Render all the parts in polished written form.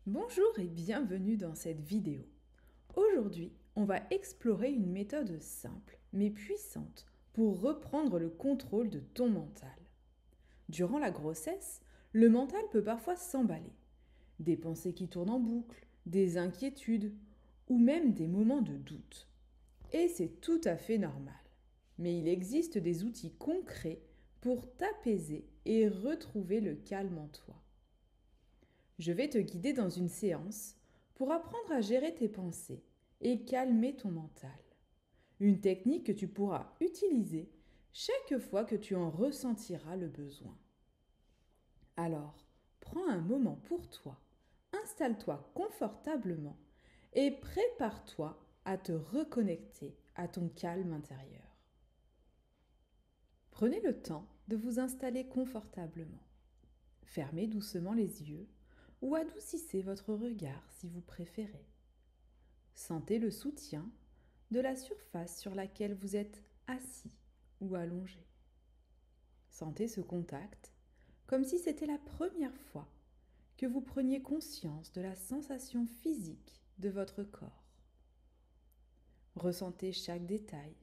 Bonjour et bienvenue dans cette vidéo. Aujourd'hui, on va explorer une méthode simple mais puissante pour reprendre le contrôle de ton mental. Durant la grossesse, le mental peut parfois s'emballer. Des pensées qui tournent en boucle, des inquiétudes ou même des moments de doute. Et c'est tout à fait normal. Mais il existe des outils concrets pour t'apaiser et retrouver le calme en toi. Je vais te guider dans une séance pour apprendre à gérer tes pensées et calmer ton mental. Une technique que tu pourras utiliser chaque fois que tu en ressentiras le besoin. Alors, prends un moment pour toi, installe-toi confortablement et prépare-toi à te reconnecter à ton calme intérieur. Prenez le temps de vous installer confortablement. Fermez doucement les yeux ou adoucissez votre regard si vous préférez. Sentez le soutien de la surface sur laquelle vous êtes assis ou allongé. Sentez ce contact comme si c'était la première fois que vous preniez conscience de la sensation physique de votre corps. Ressentez chaque détail,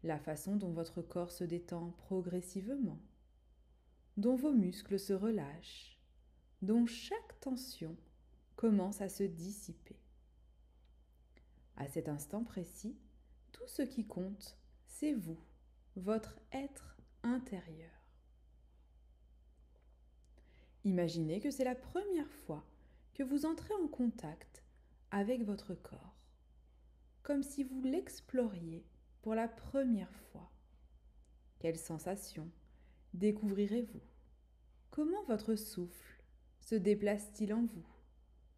la façon dont votre corps se détend progressivement, dont vos muscles se relâchent, dont chaque tension commence à se dissiper. À cet instant précis, tout ce qui compte, c'est vous, votre être intérieur. Imaginez que c'est la première fois que vous entrez en contact avec votre corps, comme si vous l'exploriez pour la première fois. Quelles sensations découvrirez-vous? Comment votre souffle se déplace-t-il en vous,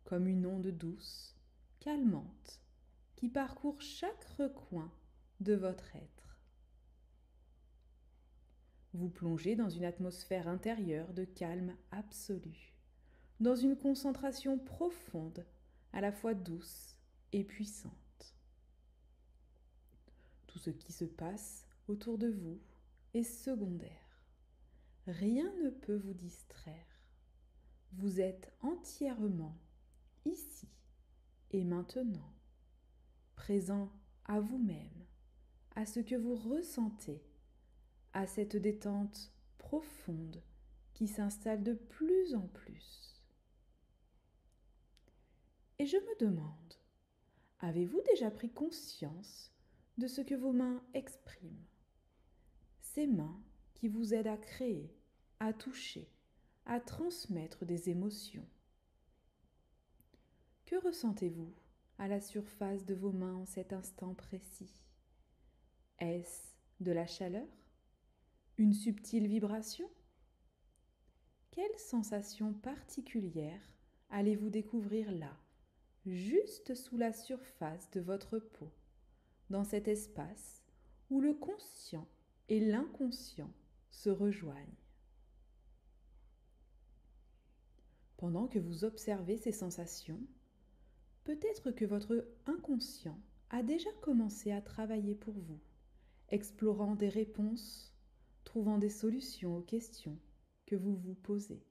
comme une onde douce, calmante, qui parcourt chaque recoin de votre être? Vous plongez dans une atmosphère intérieure de calme absolu, dans une concentration profonde, à la fois douce et puissante. Tout ce qui se passe autour de vous est secondaire. Rien ne peut vous distraire. Vous êtes entièrement ici et maintenant, présent à vous-même, à ce que vous ressentez, à cette détente profonde qui s'installe de plus en plus. Et je me demande, avez-vous déjà pris conscience de ce que vos mains expriment? Ces mains qui vous aident à créer, à toucher, à transmettre des émotions. Que ressentez-vous à la surface de vos mains en cet instant précis? Est-ce de la chaleur? Une subtile vibration? Quelle sensation particulière allez-vous découvrir là, juste sous la surface de votre peau, dans cet espace où le conscient et l'inconscient se rejoignent? Pendant que vous observez ces sensations, peut-être que votre inconscient a déjà commencé à travailler pour vous, explorant des réponses, trouvant des solutions aux questions que vous vous posez,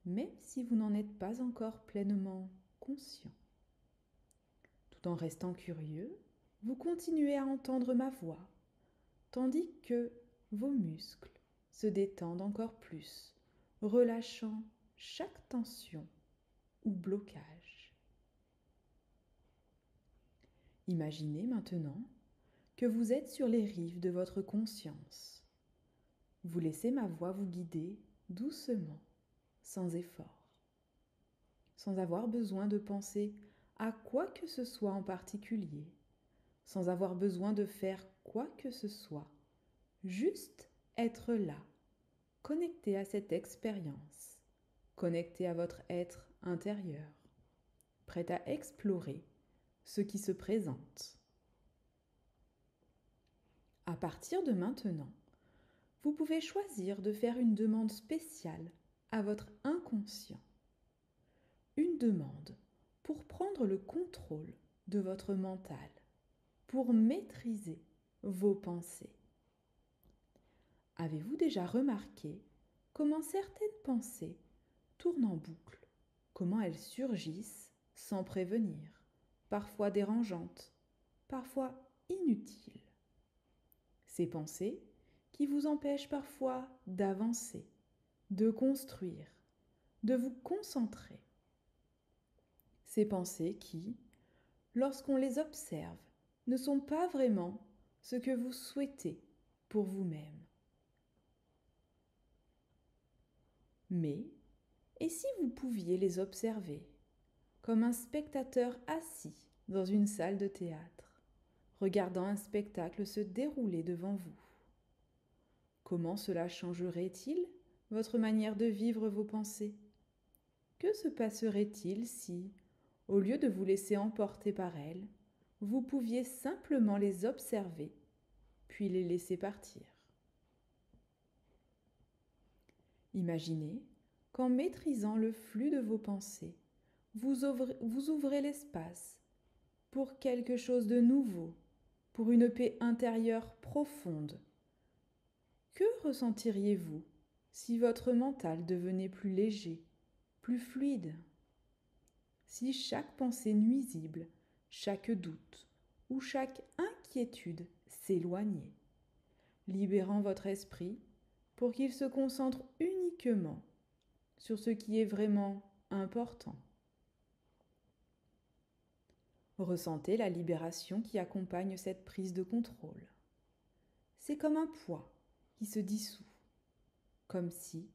même si vous n'en êtes pas encore pleinement conscient. Tout en restant curieux, vous continuez à entendre ma voix, tandis que vos muscles se détendent encore plus, relâchant chaque tension ou blocage. Imaginez maintenant que vous êtes sur les rives de votre conscience. Vous laissez ma voix vous guider doucement, sans effort, sans avoir besoin de penser à quoi que ce soit en particulier, sans avoir besoin de faire quoi que ce soit, juste être là, connecté à cette expérience, connecté à votre être intérieur, prêt à explorer ce qui se présente. À partir de maintenant, vous pouvez choisir de faire une demande spéciale à votre inconscient. Une demande pour prendre le contrôle de votre mental, pour maîtriser vos pensées. Avez-vous déjà remarqué comment certaines pensées tournent en boucle, comment elles surgissent sans prévenir, parfois dérangeantes, parfois inutiles. Ces pensées qui vous empêchent parfois d'avancer, de construire, de vous concentrer. Ces pensées qui, lorsqu'on les observe, ne sont pas vraiment ce que vous souhaitez pour vous-même. Mais, et si vous pouviez les observer comme un spectateur assis dans une salle de théâtre, regardant un spectacle se dérouler devant vous? Comment cela changerait-il votre manière de vivre vos pensées? Que se passerait-il si, au lieu de vous laisser emporter par elles, vous pouviez simplement les observer, puis les laisser partir? Imaginez qu'en maîtrisant le flux de vos pensées, vous ouvrez l'espace pour quelque chose de nouveau, pour une paix intérieure profonde. Que ressentiriez-vous si votre mental devenait plus léger, plus fluide? Si chaque pensée nuisible, chaque doute ou chaque inquiétude s'éloignait, libérant votre esprit pour qu'il se concentre uniquement sur ce qui est vraiment important. Ressentez la libération qui accompagne cette prise de contrôle. C'est comme un poids qui se dissout, comme si,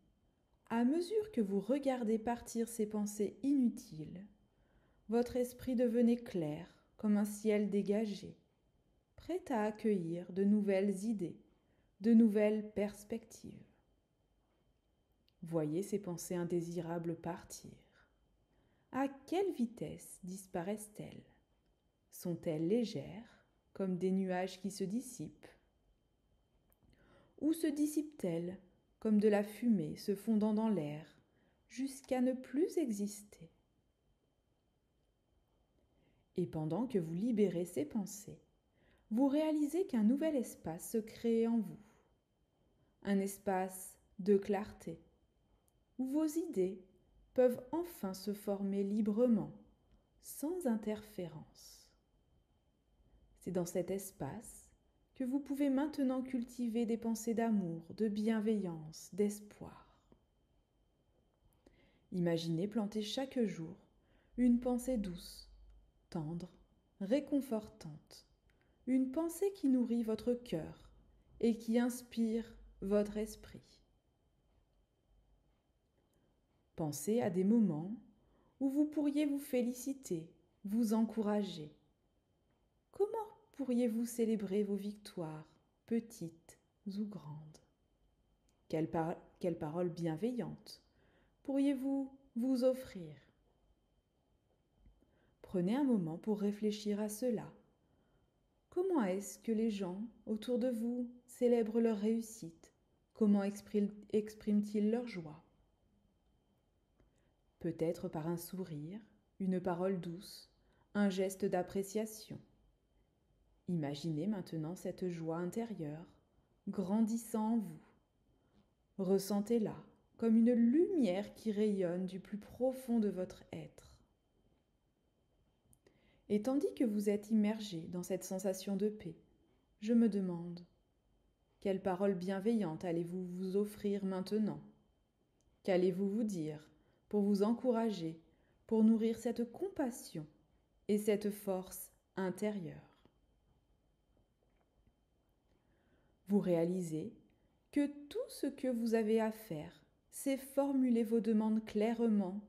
à mesure que vous regardez partir ces pensées inutiles, votre esprit devenait clair comme un ciel dégagé, prêt à accueillir de nouvelles idées, de nouvelles perspectives. Voyez ces pensées indésirables partir. À quelle vitesse disparaissent-elles? Sont-elles légères, comme des nuages qui se dissipent? Ou se dissipent-elles, comme de la fumée se fondant dans l'air, jusqu'à ne plus exister? Et pendant que vous libérez ces pensées, vous réalisez qu'un nouvel espace se crée en vous. Un espace de clarté, où vos idées peuvent enfin se former librement, sans interférence. C'est dans cet espace que vous pouvez maintenant cultiver des pensées d'amour, de bienveillance, d'espoir. Imaginez planter chaque jour une pensée douce, tendre, réconfortante, une pensée qui nourrit votre cœur et qui inspire votre esprit. Pensez à des moments où vous pourriez vous féliciter, vous encourager. Comment pourriez-vous célébrer vos victoires, petites ou grandes? Quelles paroles bienveillantes pourriez-vous vous offrir? Prenez un moment pour réfléchir à cela. Comment est-ce que les gens autour de vous célèbrent leur réussite? Comment expriment-ils leur joie? Peut-être par un sourire, une parole douce, un geste d'appréciation. Imaginez maintenant cette joie intérieure grandissant en vous. Ressentez-la comme une lumière qui rayonne du plus profond de votre être. Et tandis que vous êtes immergé dans cette sensation de paix, je me demande, quelle parole bienveillante allez-vous vous offrir maintenant? Qu'allez-vous vous dire pour vous encourager, pour nourrir cette compassion et cette force intérieure? Vous réalisez que tout ce que vous avez à faire, c'est formuler vos demandes clairement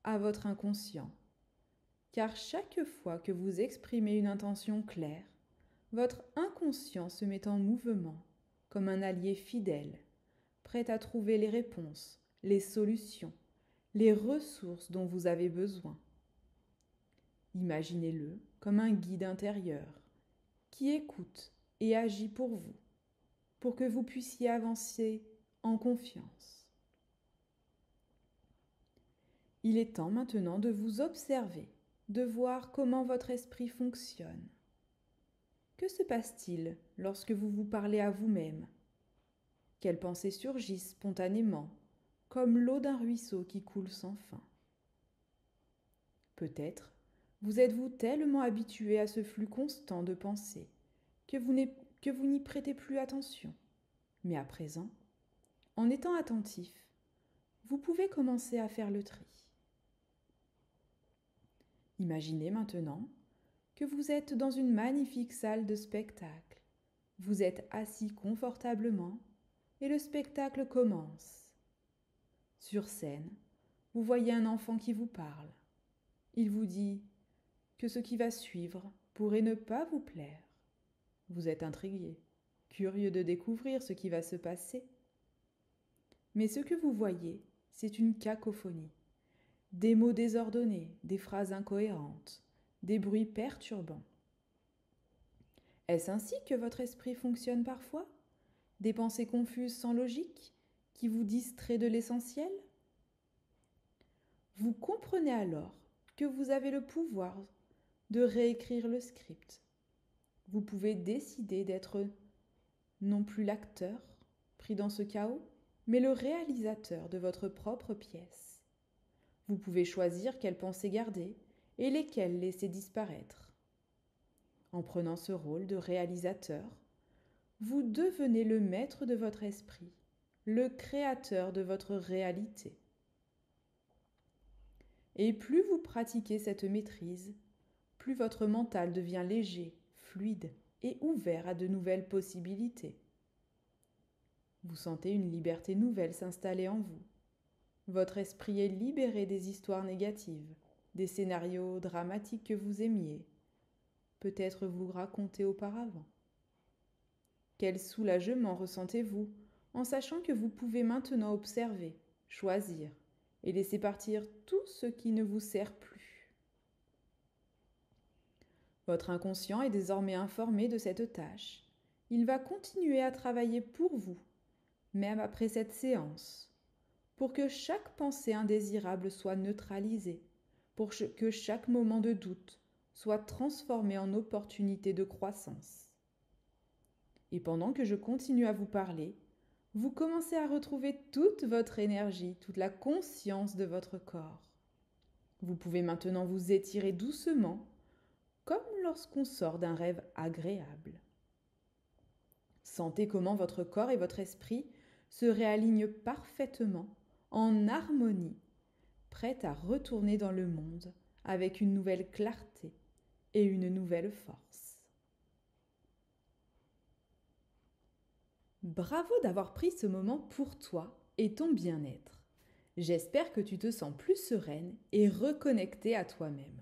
à votre inconscient. Car chaque fois que vous exprimez une intention claire, votre inconscient se met en mouvement comme un allié fidèle, prêt à trouver les réponses, les solutions, les ressources dont vous avez besoin. Imaginez-le comme un guide intérieur qui écoute et agit pour que vous puissiez avancer en confiance. Il est temps maintenant de vous observer, de voir comment votre esprit fonctionne. Que se passe-t-il lorsque vous vous parlez à vous-même? Quelles pensées surgissent spontanément, comme l'eau d'un ruisseau qui coule sans fin? Peut-être vous êtes-vous tellement habitué à ce flux constant de pensées que vous n'y prêtez plus attention. Mais à présent, en étant attentif, vous pouvez commencer à faire le tri. Imaginez maintenant que vous êtes dans une magnifique salle de spectacle. Vous êtes assis confortablement et le spectacle commence. Sur scène, vous voyez un enfant qui vous parle. Il vous dit que ce qui va suivre pourrait ne pas vous plaire. Vous êtes intrigué, curieux de découvrir ce qui va se passer. Mais ce que vous voyez, c'est une cacophonie. Des mots désordonnés, des phrases incohérentes, des bruits perturbants. Est-ce ainsi que votre esprit fonctionne parfois? Des pensées confuses sans logique qui vous distraient de l'essentiel? Vous comprenez alors que vous avez le pouvoir de réécrire le script. Vous pouvez décider d'être non plus l'acteur pris dans ce chaos, mais le réalisateur de votre propre pièce. Vous pouvez choisir quelles pensées garder et lesquelles laisser disparaître. En prenant ce rôle de réalisateur, vous devenez le maître de votre esprit, le créateur de votre réalité. Et plus vous pratiquez cette maîtrise, plus votre mental devient léger, fluide et ouvert à de nouvelles possibilités. Vous sentez une liberté nouvelle s'installer en vous. Votre esprit est libéré des histoires négatives, des scénarios dramatiques que vous aimiez, peut-être vous raconter auparavant. Quel soulagement ressentez-vous en sachant que vous pouvez maintenant observer, choisir et laisser partir tout ce qui ne vous sert plus. Votre inconscient est désormais informé de cette tâche. Il va continuer à travailler pour vous, même après cette séance, pour que chaque pensée indésirable soit neutralisée, pour que chaque moment de doute soit transformé en opportunité de croissance. Et pendant que je continue à vous parler, vous commencez à retrouver toute votre énergie, toute la conscience de votre corps. Vous pouvez maintenant vous étirer doucement, comme lorsqu'on sort d'un rêve agréable. Sentez comment votre corps et votre esprit se réalignent parfaitement, en harmonie, prêts à retourner dans le monde avec une nouvelle clarté et une nouvelle force. Bravo d'avoir pris ce moment pour toi et ton bien-être. J'espère que tu te sens plus sereine et reconnectée à toi-même.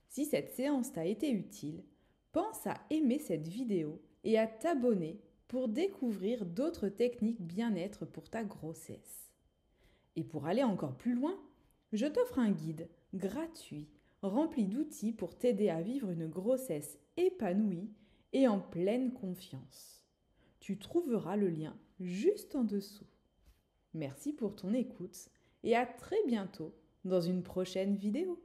Si cette séance t'a été utile, pense à aimer cette vidéo et à t'abonner pour découvrir d'autres techniques bien-être pour ta grossesse. Et pour aller encore plus loin, je t'offre un guide gratuit rempli d'outils pour t'aider à vivre une grossesse épanouie et en pleine confiance. Tu trouveras le lien juste en dessous. Merci pour ton écoute et à très bientôt dans une prochaine vidéo.